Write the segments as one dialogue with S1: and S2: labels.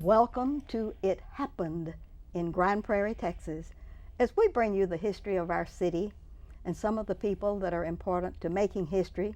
S1: Welcome to It Happened in Grand Prairie, Texas, as we bring you the history of our city and some of the people that are important to making history,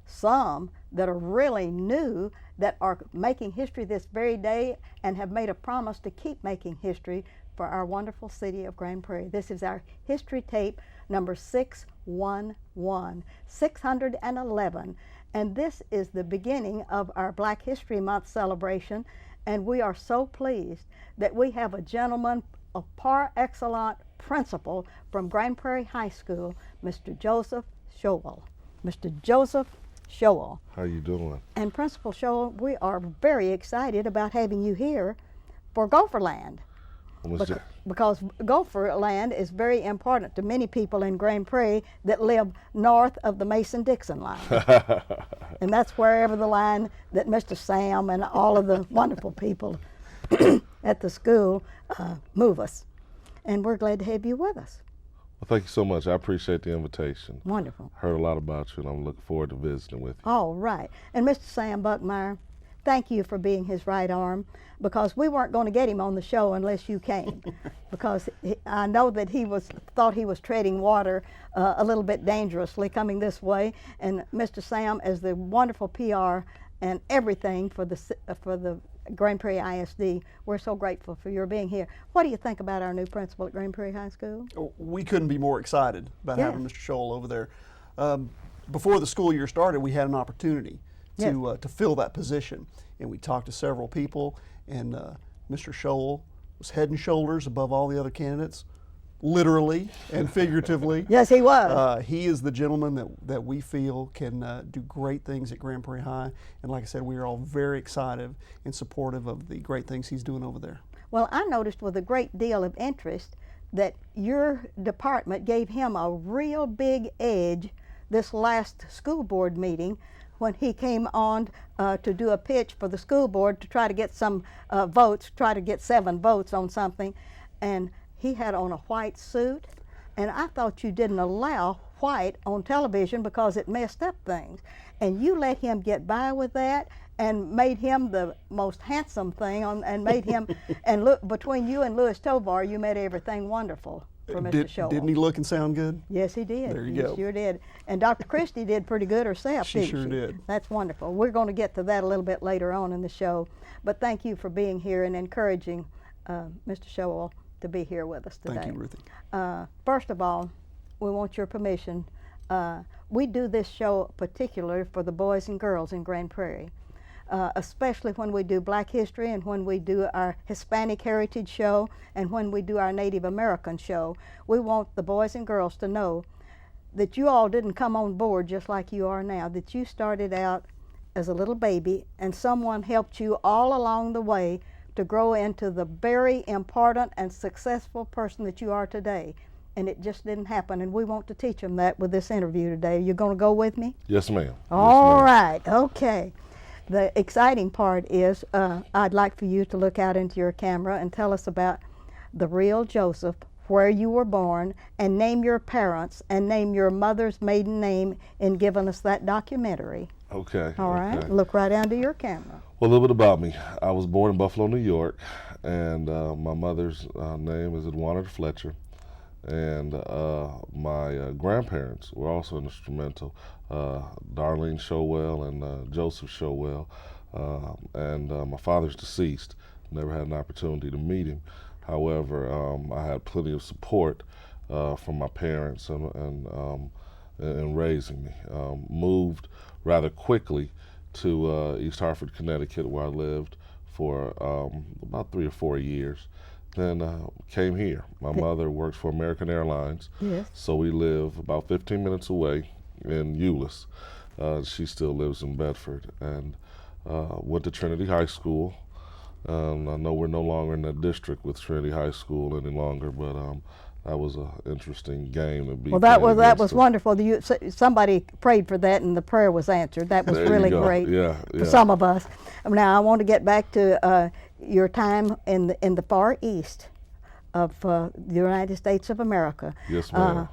S1: some that are really new that are making history this very day and have made a promise to keep making history for our wonderful city of Grand Prairie. This is our history tape number 611, 611, and this is the beginning of our Black History Month celebration, and we are so pleased that we have a gentleman of par excellence principal from Grand Prairie High School, Mr. Joseph Showell. Mr. Joseph Showell.
S2: How you doing?
S1: And Principal Showell, we are very excited about having you here for Gopherland. Because Gopherland is very important to many people in Grand Prairie that live north of the Mason-Dixon line. And that's wherever the line that Mr. Sam and all of the wonderful people at the school move us. And we're glad to have you with us.
S2: Well, thank you so much. I appreciate the invitation.
S1: Wonderful.
S2: Heard a lot about you, and I'm looking forward to visiting with you.
S1: All right. And Mr. Sam Buckmeyer, thank you for being his right arm, because we weren't going to get him on the show unless you came. Because I know that he thought he was treading water a little bit dangerously coming this way. And Mr. Sam, as the wonderful PR and everything for the Grand Prairie ISD, we're so grateful for your being here. What do you think about our new principal at Grand Prairie High School?
S3: We couldn't be more excited about having Mr. Showell over there. Before the school year started, we had an opportunity to fill that position, and we talked to several people, and Mr. Showell was head and shoulders above all the other candidates, literally and figuratively.
S1: Yes, he was.
S3: He is the gentleman that we feel can do great things at Grand Prairie High, and like I said, we are all very excited and supportive of the great things he's doing over there.
S1: Well, I noticed with a great deal of interest that your department gave him a real big edge this last school board meeting when he came on to do a pitch for the school board to try to get some votes, try to get 7 votes on something, and he had on a white suit, and I thought you didn't allow white on television because it messed up things, and you let him get by with that and made him the most handsome thing and made him, and look, between you and Louis Tovar, you made everything wonderful for Mr. Showell.
S3: Didn't he look and sound good?
S1: Yes, he did.
S3: There you go.
S1: He sure did. And Dr. Christie did pretty good herself,
S3: She
S1: didn't
S3: sure
S1: she?
S3: did.
S1: That's wonderful. We're going to get to that a little bit later on in the show. But thank you for being here and encouraging Mr. Showell to be here with us today.
S3: Thank you, Ruthie.
S1: First of all, we want your permission. We do this show particularly for the boys and girls in Grand Prairie. Especially when we do Black History and when we do our Hispanic Heritage show and when we do our Native American show. We want the boys and girls to know that you all didn't come on board just like you are now, that you started out as a little baby and someone helped you all along the way to grow into the very important and successful person that you are today. And it just didn't happen, and we want to teach them that with this interview today. You're going to go with me?
S2: Yes, ma'am.
S1: All right, okay. The exciting part is I'd like for you to look out into your camera and tell us about the real Joseph, where you were born, and name your parents and name your mother's maiden name in giving us that documentary.
S2: Okay.
S1: All right,
S2: okay.
S1: look right into your camera.
S2: Well, a little bit about me. I was born in Buffalo, New York, and my mother's name is Edwina Fletcher. And my grandparents were also instrumental, Darlene Showell and Joseph Showell. And my father's deceased, never had an opportunity to meet him. However, I had plenty of support from my parents in raising me. Moved rather quickly to East Hartford, Connecticut, where I lived for about 3 or 4 years. Then came here. My mother works for American Airlines,
S1: Yes.
S2: so we live about 15 minutes away in Euless. She still lives in Bedford, and went to Trinity High School. I know we're no longer in that district with Trinity High School any longer, but that was an interesting game to be.
S1: Well, that was wonderful. Somebody prayed for that, and the prayer was answered. That was really great for some of us. Now, I want to get back to your time in the far east of the United States of America.
S2: Yes, ma'am.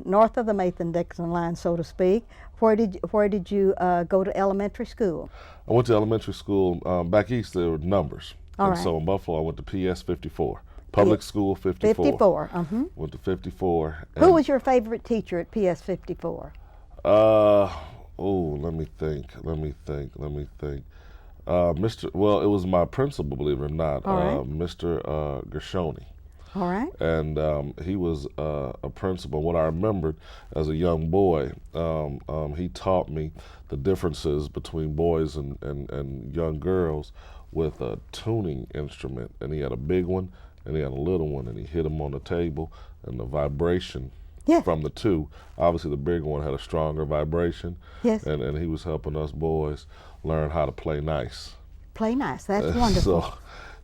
S1: North of the Mason-Dixon line, so to speak. Where did you go to elementary school?
S2: I went to elementary school. Back east, there were numbers.
S1: All
S2: and
S1: right.
S2: so in Buffalo, I went to PS 54, public school 54.
S1: 54.
S2: Went to 54.
S1: Who was your favorite teacher at PS 54?
S2: Let me think. Well, it was my principal, believe it or not,
S1: All right.
S2: Mr. Gershoni.
S1: All right.
S2: And he was a principal. What I remembered as a young boy, he taught me the differences between boys and young girls with a tuning instrument. And he had a big one and he had a little one, and he hit them on the table, and the vibration
S1: Yes.
S2: from the two, obviously the bigger one had a stronger vibration.
S1: Yes.
S2: And he was helping us boys learn how to play nice.
S1: Play nice. That's wonderful.
S2: So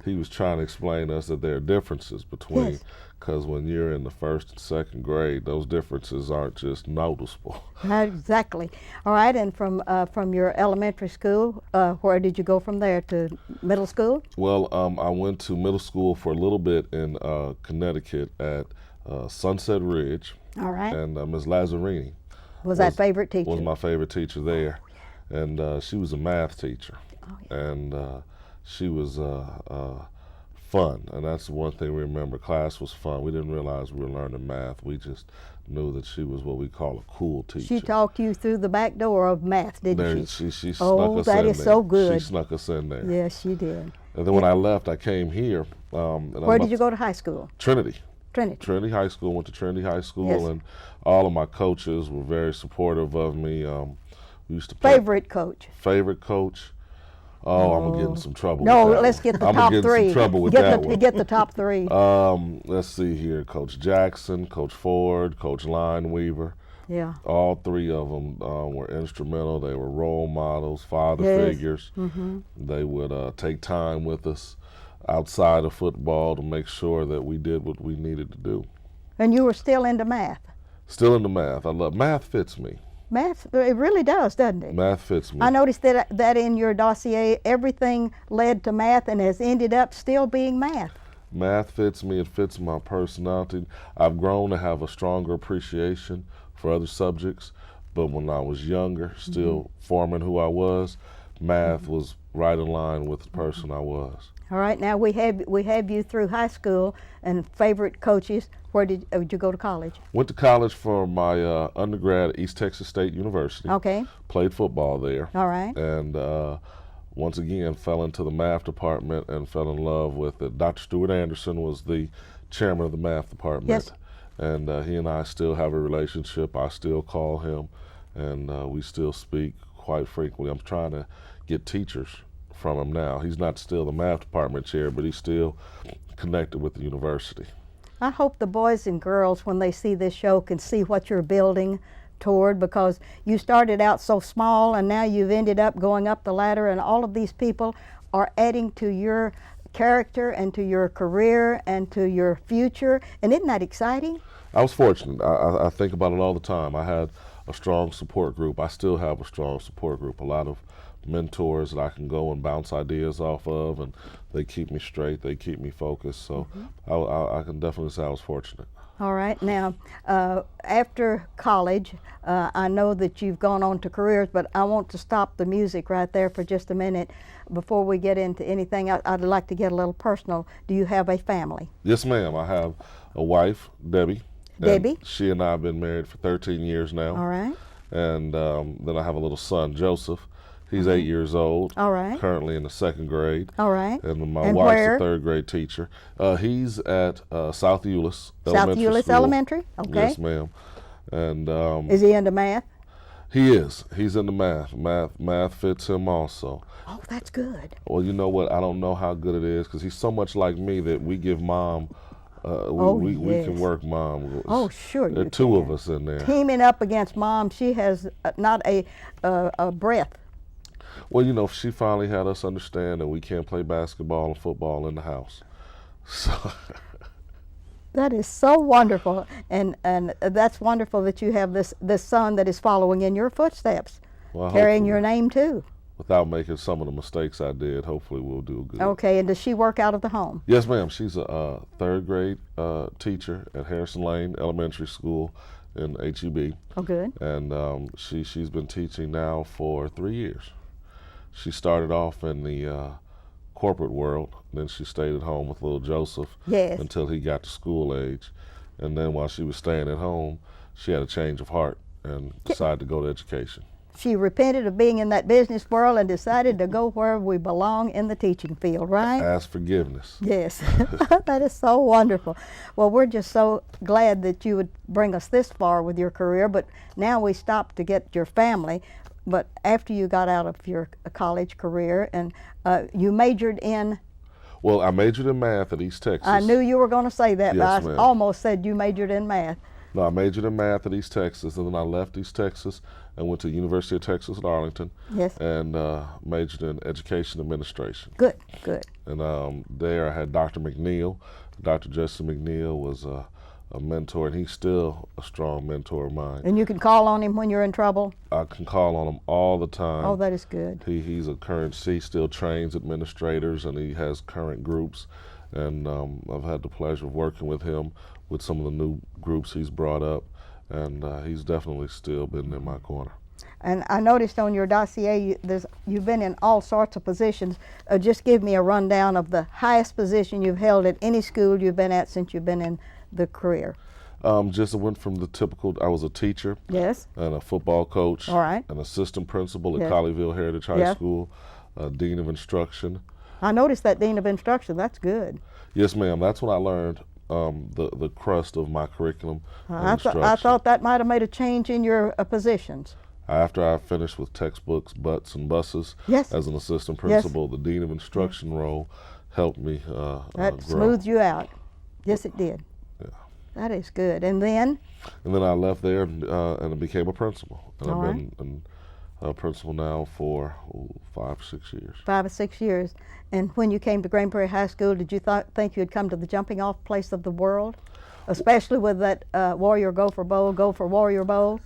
S2: he was trying to explain to us that there are differences between,
S1: Yes.
S2: because when you're in the first and second grade, those differences aren't just noticeable.
S1: Exactly. All right. And from your elementary school, where did you go from there to middle school?
S2: Well, I went to middle school for a little bit in Connecticut at Sunset Ridge.
S1: All right.
S2: And Ms. Lazzarini
S1: Was that favorite teacher?
S2: was my favorite teacher there. And she was a math teacher.
S1: Oh, yeah.
S2: And she was fun, and that's one thing we remember. Class was fun. We didn't realize we were learning math. We just knew that she was what we call a cool teacher.
S1: She talked you through the back door of math, didn't she?
S2: She snuck
S1: Oh,
S2: us
S1: that
S2: in
S1: is
S2: there.
S1: so good.
S2: She snuck us in there.
S1: Yes, she did.
S2: And then when I left, I came here.
S1: Where did you go to high school?
S2: Trinity.
S1: Trinity.
S2: High School. Went to Trinity High School,
S1: Yes.
S2: and all of my coaches were very supportive of me. We used to play.
S1: Favorite coach?
S2: Favorite coach? Oh, I'm gonna get in some trouble.
S1: No,
S2: with that
S1: let's
S2: one.
S1: get the
S2: I'm
S1: top
S2: gonna get
S1: three.
S2: in some trouble with
S1: get
S2: that
S1: the,
S2: one.
S1: Get the top three.
S2: Let's see here. Coach Jackson, Coach Ford, Coach Lineweaver.
S1: Yeah.
S2: All three of them were instrumental. They were role models, father
S1: Yes.
S2: figures. They would take time with us outside of football to make sure that we did what we needed to do.
S1: And you were still into math.
S2: Still into math. I love math. Fits me.
S1: Math, it really does, doesn't it?
S2: Math fits me.
S1: I noticed that in your dossier, everything led to math and has ended up still being math.
S2: Math fits me. It fits my personality. I've grown to have a stronger appreciation for other subjects, but when I was younger, still forming who I was, math was right in line with the person I was.
S1: All right, now we have you through high school, and favorite coaches. Where did you go to college?
S2: Went to college for my undergrad at East Texas State University.
S1: Okay.
S2: Played football there.
S1: All right.
S2: And once again, fell into the math department and fell in love with it. Dr. Stuart Anderson was the chairman of the math department.
S1: Yes.
S2: And he and I still have a relationship. I still call him, and we still speak quite frequently. I'm trying to get teachers from him now. He's not still the math department chair, but he's still connected with the university.
S1: I hope the boys and girls, when they see this show, can see what you're building toward, because you started out so small and now you've ended up going up the ladder, and all of these people are adding to your character and to your career and to your future. And isn't that exciting?
S2: I was fortunate. I think about it all the time. I had a strong support group. I still have a strong support group. A lot of mentors that I can go and bounce ideas off of, and they keep me straight. They keep me focused. So I can definitely say I was fortunate.
S1: All right. Now, after college, I know that you've gone on to careers, but I want to stop the music right there for just a minute before we get into anything. I'd like to get a little personal. Do you have a family?
S2: Yes, ma'am. I have a wife, Debbie.
S1: Debbie?
S2: She and I have been married for 13 years now.
S1: All right.
S2: And then I have a little son, Joseph. He's 8 years old.
S1: All right.
S2: Currently in the second grade.
S1: All right.
S2: And my
S1: And
S2: wife's
S1: where?
S2: a third grade teacher. He's at South Euless
S1: South
S2: Elementary
S1: Euless
S2: School.
S1: Elementary? Okay.
S2: Yes, ma'am. And
S1: Is he into math?
S2: he is. He's into math. Math fits him also.
S1: Oh, that's good.
S2: Well, you know what? I don't know how good it is because he's so much like me that we give mom. We can
S1: yes.
S2: work mom.
S1: Oh, sure
S2: There are
S1: you
S2: two
S1: can.
S2: of us in there.
S1: Teaming up against Mom, she has not a breath.
S2: Well, you know, she finally had us understand that we can't play basketball and football in the house. So
S1: That is so wonderful, and that's wonderful that you have this son that is following in your footsteps,
S2: well,
S1: carrying
S2: hopefully,
S1: your name too.
S2: without making some of the mistakes I did, hopefully we'll do good.
S1: Okay, and does she work out of the home?
S2: Yes, ma'am. She's a third grade teacher at Harrison Lane Elementary School in HEB.
S1: Oh, good.
S2: And she's been teaching now for 3 years. She started off in the corporate world. Then she stayed at home with little Joseph
S1: Yes.
S2: until he got to school age. And then while she was staying at home, she had a change of heart and decided to go to education.
S1: She repented of being in that business world and decided to go where we belong, in the teaching field, right?
S2: Ask forgiveness.
S1: Yes. That is so wonderful. Well, we're just so glad that you would bring us this far with your career, but now we stopped to get your family. But after you got out of your college career, and you majored in...
S2: Well, I majored in math at East Texas.
S1: I knew you were going to say that,
S2: Yes,
S1: but I
S2: ma'am.
S1: almost said you majored in math.
S2: No, I majored in math at East Texas, and then I left East Texas and went to University of Texas at Arlington.
S1: Yes.
S2: And majored in education administration.
S1: Good, good.
S2: And there I had Dr. McNeil. Dr. Justin McNeil was a mentor, and he's still a strong mentor of mine.
S1: And you can call on him when you're in trouble?
S2: I can call on him all the time.
S1: Oh, that is good.
S2: He's a current, he still trains administrators, and he has current groups. And I've had the pleasure of working with him with some of the new groups he's brought up, and he's definitely still been in my corner.
S1: And I noticed on your dossier, you've been in all sorts of positions. Just give me a rundown of the highest position you've held at any school you've been at since you've been in the career.
S2: Just went from the typical, I was a teacher.
S1: Yes.
S2: And a football coach.
S1: All right.
S2: An assistant principal at
S1: Yes.
S2: Colleyville Heritage High
S1: Yes.
S2: School, dean of instruction.
S1: I noticed that dean of instruction. That's good.
S2: Yes, ma'am. That's when I learned the crust of my curriculum and
S1: I
S2: instruction.
S1: thought that might have made a change in your positions.
S2: After I finished with textbooks, butts, and buses,
S1: Yes.
S2: as an assistant principal, the dean of instruction role helped me
S1: That
S2: grow.
S1: smoothed you out. Yes, it did.
S2: Yeah.
S1: That is good. And then?
S2: And then I left there and I became a principal. And
S1: All
S2: I've
S1: right.
S2: been a principal now for 5 or 6 years.
S1: 5 or 6 years. And when you came to Grand Prairie High School, did you think you'd come to the jumping off place of the world? Especially with that Warrior Gopher Bowl, Gopher Warrior Bowl?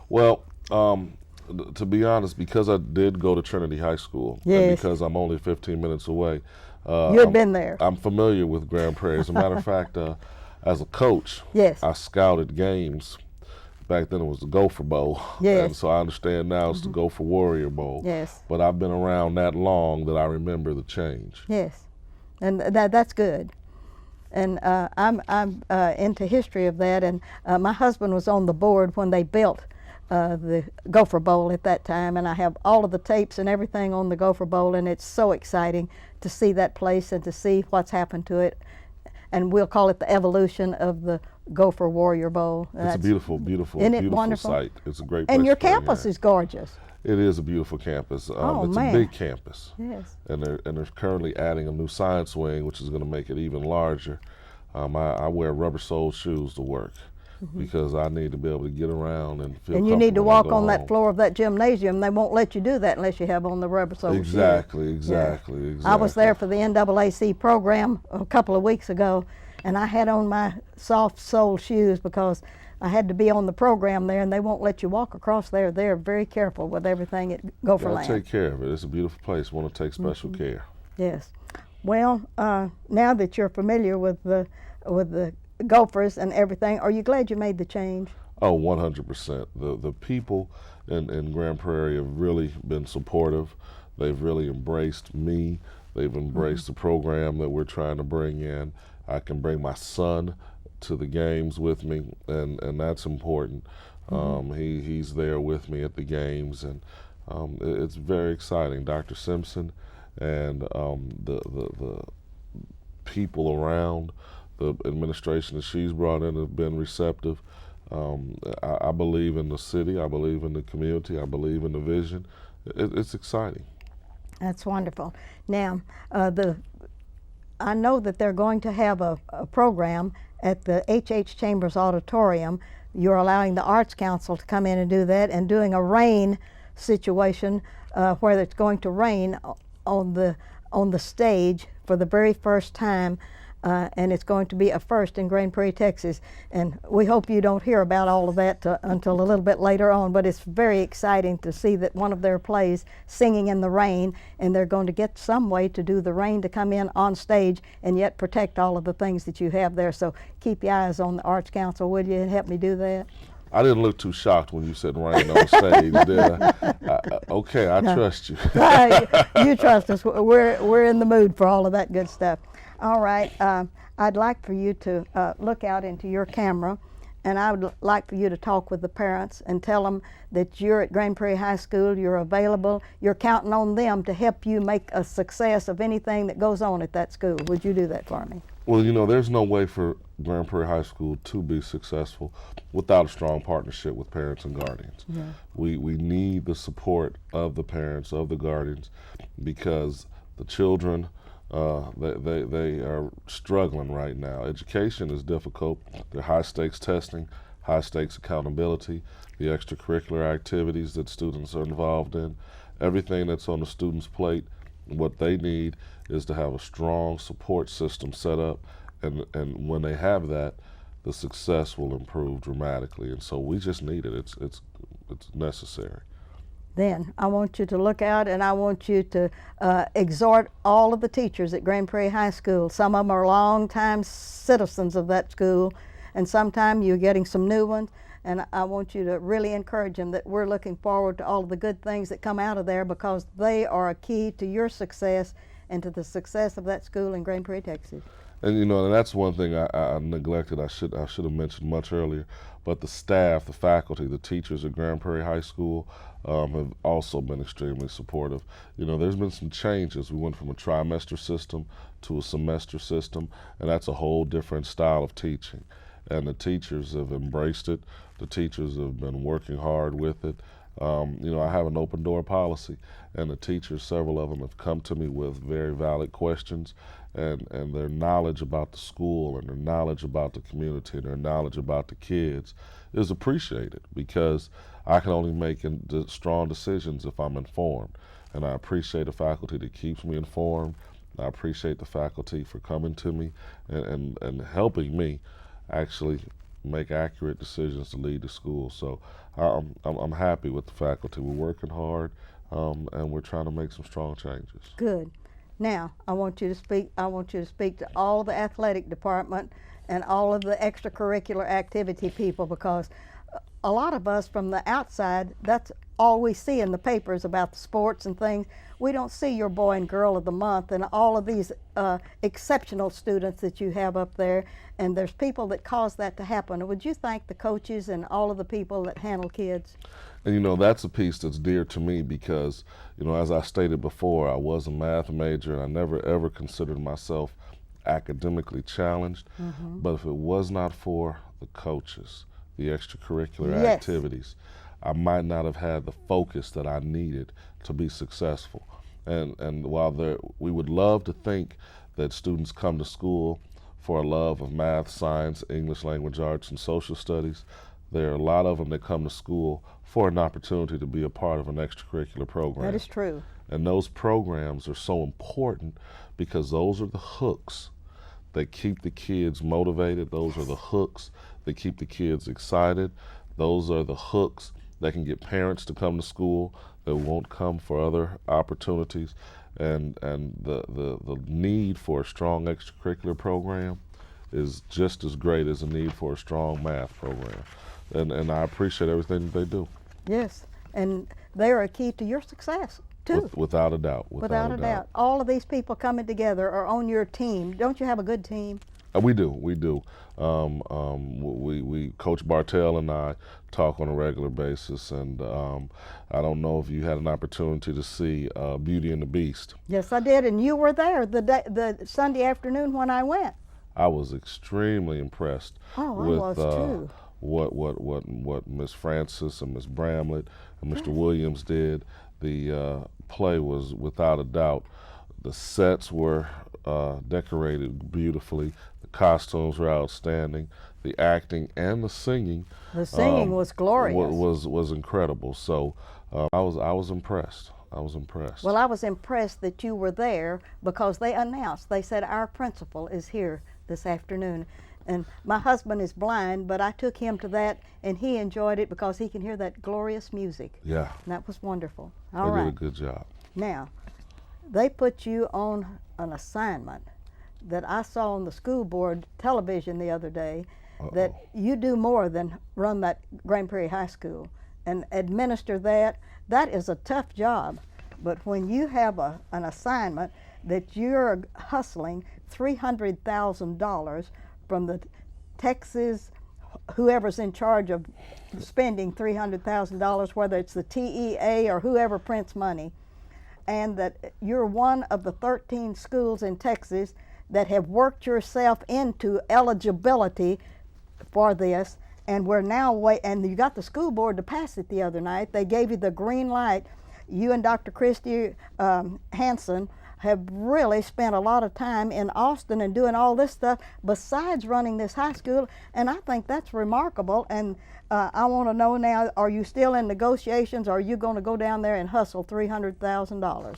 S2: Well, to be honest, because I did go to Trinity High School,
S1: Yes.
S2: and because I'm only 15 minutes away,
S1: You had been there.
S2: I'm familiar with Grand Prairie. As a matter of fact, as a coach,
S1: Yes.
S2: I scouted games. Back then it was the Gopher Bowl.
S1: Yes.
S2: And so I understand now it's the Gopher Warrior Bowl.
S1: Yes.
S2: But I've been around that long that I remember the change.
S1: Yes. And that's good. And I'm into history of that. And my husband was on the board when they built the Gopher Bowl at that time. And I have all of the tapes and everything on the Gopher Bowl. And it's so exciting to see that place and to see what's happened to it. And we'll call it the evolution of the Gopher Warrior Bowl.
S2: It's a beautiful, beautiful,
S1: Isn't it
S2: beautiful
S1: wonderful?
S2: site. It's a great place.
S1: And your
S2: to play
S1: campus
S2: game.
S1: is gorgeous.
S2: It is a beautiful campus.
S1: Oh,
S2: it's
S1: man.
S2: a big campus.
S1: Yes.
S2: And they're currently adding a new science wing, which is going to make it even larger. I wear rubber-soled shoes to work because I need to be able to get around and feel
S1: And you need to
S2: comfortable when I
S1: walk
S2: go
S1: on that
S2: home.
S1: floor of that gymnasium. They won't let you do that unless you have on the rubber sole shoes.
S2: Exactly, exactly.
S1: I was there for the NAAC program a couple of weeks ago, and I had on my soft sole shoes because I had to be on the program there, and they won't let you walk across there. They're very careful with everything at Gopherland.
S2: Take care of it. It's a beautiful place. Want to take special care.
S1: Yes. Well, now that you're familiar with the Gophers and everything, are you glad you made the change?
S2: Oh, 100%. The people in Grand Prairie have really been supportive. They've really embraced me. They've embraced the program that we're trying to bring in. I can bring my son to the games with me, and that's important. He's there with me at the games, and it's very exciting. Dr. Simpson and the people around the administration that she's brought in have been receptive. I believe in the city. I believe in the community. I believe in the vision. It's exciting.
S1: That's wonderful. Now, I know that they're going to have a program at the H.H. Chambers Auditorium. You're allowing the Arts Council to come in and do that, and doing a rain situation where it's going to rain on the stage for the very first time. And it's going to be a first in Grand Prairie, Texas. And we hope you don't hear about all of that until a little bit later on, but it's very exciting to see that one of their plays, Singing in the Rain, and they're going to get some way to do the rain to come in on stage and yet protect all of the things that you have there. So keep your eyes on the Arts Council, will you, and help me do that?
S2: I didn't look too shocked when you said rain on stage, did I? Okay, I trust you.
S1: You trust us. We're in the mood for all of that good stuff. All right. I'd like for you to look out into your camera, and I would like for you to talk with the parents and tell them that you're at Grand Prairie High School, you're available, you're counting on them to help you make a success of anything that goes on at that school. Would you do that for me?
S2: Well, you know, there's no way for Grand Prairie High School to be successful without a strong partnership with parents and guardians.
S1: Yeah.
S2: We need the support of the parents, of the guardians, because the children, they are struggling right now. Education is difficult. There are high stakes testing, high stakes accountability, the extracurricular activities that students are involved in, everything that's on the student's plate. What they need is to have a strong support system set up, and when they have that, the success will improve dramatically. And so we just need it. It's necessary.
S1: Then I want you to look out, and I want you to exhort all of the teachers at Grand Prairie High School. Some of them are longtime citizens of that school, and sometimes you're getting some new ones. And I want you to really encourage them that we're looking forward to all of the good things that come out of there, because they are a key to your success and to the success of that school in Grand Prairie, Texas.
S2: And you know, and that's one thing I neglected. I should have mentioned much earlier. But the staff, the faculty, the teachers at Grand Prairie High School have also been extremely supportive. You know, there's been some changes. We went from a trimester system to a semester system, and that's a whole different style of teaching. And the teachers have embraced it. The teachers have been working hard with it. You know, I have an open door policy, and the teachers, several of them, have come to me with very valid questions, and their knowledge about the school and their knowledge about the community and their knowledge about the kids is appreciated, because I can only make strong decisions if I'm informed. And I appreciate the faculty that keeps me informed. I appreciate the faculty for coming to me and helping me actually make accurate decisions to lead the school. So I'm happy with the faculty. We're working hard, and we're trying to make some strong changes.
S1: Good. Now I want you to speak. I want you to speak to all the athletic department and all of the extracurricular activity people, because a lot of us from the outside, that's all we see in the papers about the sports and things. We don't see your boy and girl of the month and all of these exceptional students that you have up there, and there's people that cause that to happen. Would you thank the coaches and all of the people that handle kids?
S2: And you know, that's a piece that's dear to me, because, you know, as I stated before, I was a math major and I never ever considered myself academically challenged. But if it was not for the coaches, the extracurricular activities, I might not have had the focus that I needed to be successful. And while we would love to think that students come to school for a love of math, science, English language arts, and social studies, there are a lot of them that come to school for an opportunity to be a part of an extracurricular program.
S1: That is true.
S2: And those programs are so important, because those are the hooks that keep the kids motivated. Those are the hooks that keep the kids excited. Those are the hooks that can get parents to come to school that won't come for other opportunities. And the need for a strong extracurricular program is just as great as the need for a strong math program. And I appreciate everything that they do.
S1: Yes, and they are a key to your success too.
S2: Without a doubt.
S1: Without a doubt. All of these people coming together are on your team. Don't you have a good team?
S2: We do. We Coach Bartell and I talk on a regular basis, and I don't know if you had an opportunity to see Beauty and the Beast.
S1: Yes, I did, and you were there the Sunday afternoon when I went.
S2: I was extremely impressed with what Miss Francis and Miss Bramlett and Mr. Williams did. The play was, without a doubt, the sets were decorated beautifully. The costumes were outstanding. The acting and the singing.
S1: The singing was glorious.
S2: Was incredible. So I was impressed. I was impressed.
S1: Well, I was impressed that you were there, because they announced. They said our principal is here this afternoon. And my husband is blind, but I took him to that, and he enjoyed it because he can hear that glorious music.
S2: Yeah.
S1: And that was wonderful.
S2: They did a good job.
S1: Now, they put you on an assignment that I saw on the school board television the other day, that you do more than run that Grand Prairie High School and administer that. That is a tough job. But when you have an assignment that you're hustling $300,000 from the Texas, whoever's in charge of spending $300,000, whether it's the TEA or whoever prints money, and that you're one of the 13 schools in Texas that have worked yourself into eligibility for this, and we're now and you got the school board to pass it the other night. They gave you the green light. You and Dr. Christy Hansen have really spent a lot of time in Austin and doing all this stuff besides running this high school, and I think that's remarkable. And I want to know now, are you still in negotiations, or are you going to go down there and hustle $300,000?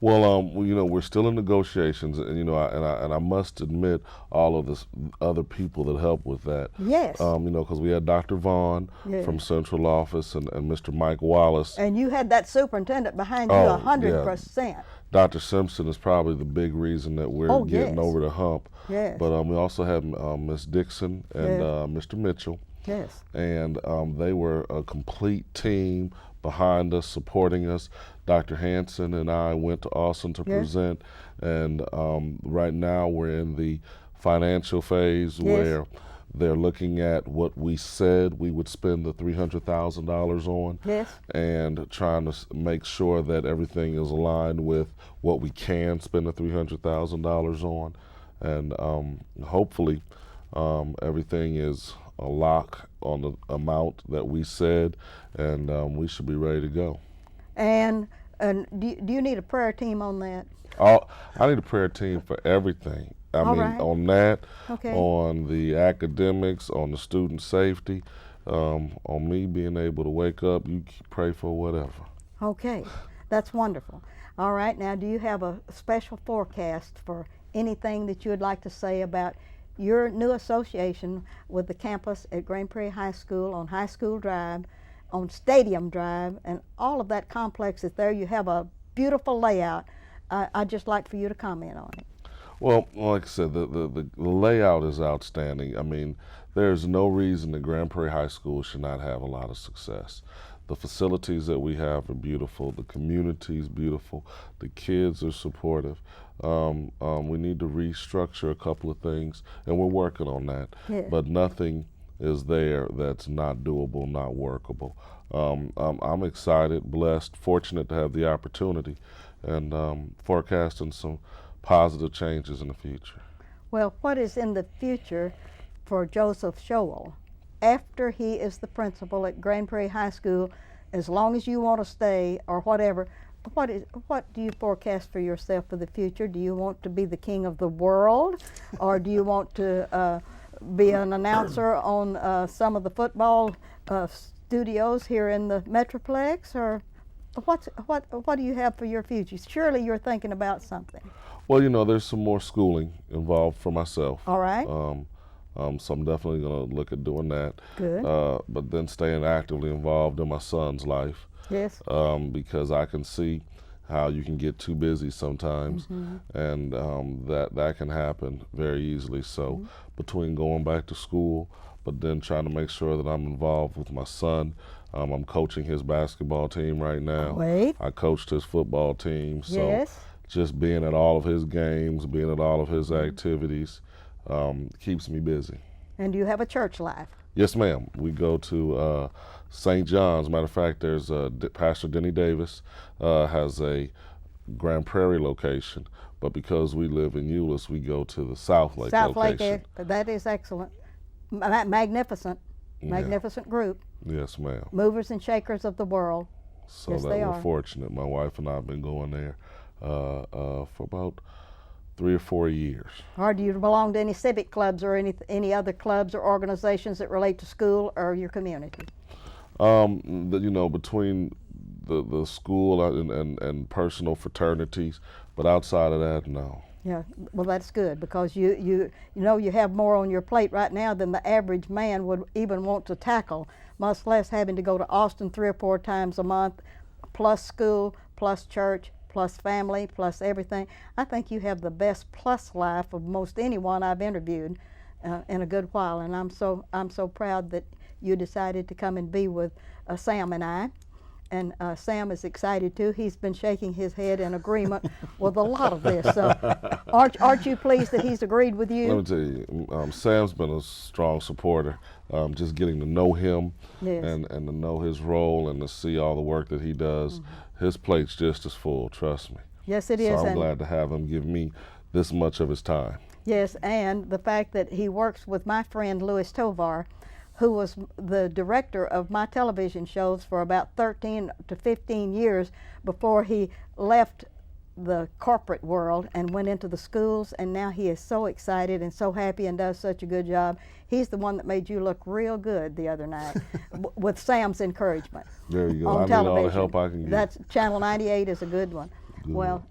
S2: Well, we're still in negotiations, and I must admit all of the other people that help with that.
S1: Yes.
S2: Because we had Dr. Vaughn from Central Office and Mr. Mike Wallace.
S1: And you had that superintendent behind you 100%.
S2: Yeah. Dr. Simpson is probably the big reason that we're getting over the hump.
S1: Yes.
S2: But we also have Miss Dixon and Mr. Mitchell.
S1: Yes.
S2: And they were a complete team behind us, supporting us. Dr. Hansen and I went to Austin to present, and right now we're in the financial phase where they're looking at what we said we would spend the $300,000 on, and trying to make sure that everything is aligned with what we can spend the $300,000 on, and hopefully everything is a lock on the amount that we said, and we should be ready to go.
S1: And do you need a prayer team on that?
S2: I need a prayer team for everything. On that, on the academics, on the student safety, on me being able to wake up, you pray for whatever.
S1: Okay, that's wonderful. All right, now do you have a special forecast for anything that you would like to say about your new association with the campus at Grand Prairie High School on High School Drive, on Stadium Drive, and all of that complex is there? You have a beautiful layout. I'd just like for you to comment on it.
S2: Well, like I said, the layout is outstanding. I mean, there's no reason that Grand Prairie High School should not have a lot of success. The facilities that we have are beautiful. The community is beautiful. The kids are supportive. We need to restructure a couple of things, and we're working on that. But nothing is there that's not doable, not workable. I'm excited, blessed, fortunate to have the opportunity, and forecasting some positive changes in the future.
S1: Well, what is in the future for Joseph Scholl after he is the principal at Grand Prairie High School, as long as you want to stay or whatever? What do you forecast for yourself for the future? Do you want to be the king of the world, or do you want to be an announcer on some of the football studios here in the Metroplex, or what do you have for your future? Surely you're thinking about something.
S2: Well, there's some more schooling involved for myself.
S1: All right.
S2: So I'm definitely going to look at doing that.
S1: Good.
S2: But then staying actively involved in my son's life.
S1: Yes.
S2: Because I can see how you can get too busy sometimes, and that can happen very easily. So between going back to school, but then trying to make sure that I'm involved with my son. I'm coaching his basketball team right now. I coached his football team. So just being at all of his games, being at all of his activities, keeps me busy.
S1: And do you have a church life?
S2: Yes, ma'am. We go to St. John's. Matter of fact, there's Pastor Denny Davis has a Grand Prairie location, but because we live in Euless, we go to the South Lake location.
S1: That is excellent. Magnificent group.
S2: Yes, ma'am.
S1: Movers and shakers of the world.
S2: So yes, that we're fortunate. My wife and I have been going there for about 3 or 4 years. Or
S1: do you belong to any civic clubs or any other clubs or organizations that relate to school or your community?
S2: Between the school and personal fraternities, but outside of that, no.
S1: Yeah, well, that's good, because you have more on your plate right now than the average man would even want to tackle, much less having to go to Austin 3 or 4 times a month, plus school, plus church, plus family, plus everything. I think you have the best plus life of most anyone I've interviewed, in a good while, and I'm so proud that you decided to come and be with Sam and I. And Sam is excited too. He's been shaking his head in agreement with a lot of this. So, aren't you pleased that he's agreed with you?
S2: Let me tell you, Sam's been a strong supporter. Just getting to know him,
S1: Yes.
S2: and to know his role and to see all the work that he does, his plate's just as full. Trust me.
S1: Yes, it
S2: So
S1: is.
S2: I'm
S1: And
S2: glad to have him give me this much of his time.
S1: yes, and the fact that he works with my friend Louis Tovar, who was the director of my television shows for about 13 to 15 years before he left the corporate world and went into the schools, and now he is so excited and so happy and does such a good job. He's the one that made you look real good the other night with Sam's encouragement.
S2: There you go.
S1: On
S2: I
S1: television.
S2: need all the help I can get.
S1: That's Channel 98 is a good one.
S2: Good.
S1: Well,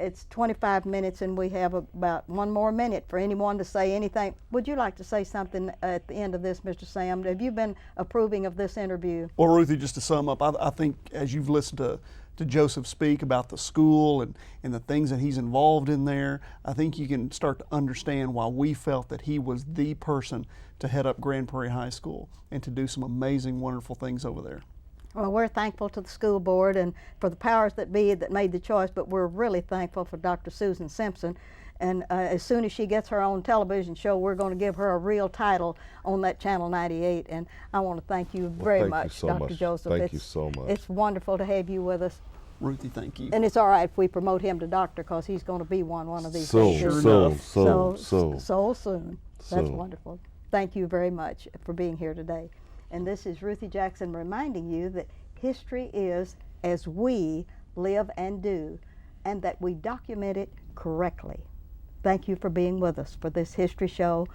S1: it's 25 minutes and we have about one more minute for anyone to say anything. Would you like to say something at the end of this, Mr. Sam? Have you been approving of this interview?
S3: Well, Ruthie, just to sum up, I think as you've listened to Joseph speak about the school and the things that he's involved in there, I think you can start to understand why we felt that he was the person to head up Grand Prairie High School and to do some amazing, wonderful things over there.
S1: Well, we're thankful to the school board and for the powers that be that made the choice, but we're really thankful for Dr. Susan Simpson. And as soon as she gets her own television show, we're going to give her a real title on that Channel 98. And I want to thank you very much, Dr. Joseph.
S2: Thank you so much.
S1: It's wonderful to have you with us.
S3: Ruthie, thank you.
S1: And it's all right if we promote him to doctor, because he's going to be one of these
S2: Soon,
S1: days.
S3: Sure
S2: soon,
S3: enough.
S2: soon.
S1: So soon. That's
S2: Soon.
S1: wonderful. Thank you very much for being here today. And this is Ruthie Jackson reminding you that history is as we live and do, and that we document it correctly. Thank you for being with us for this history show.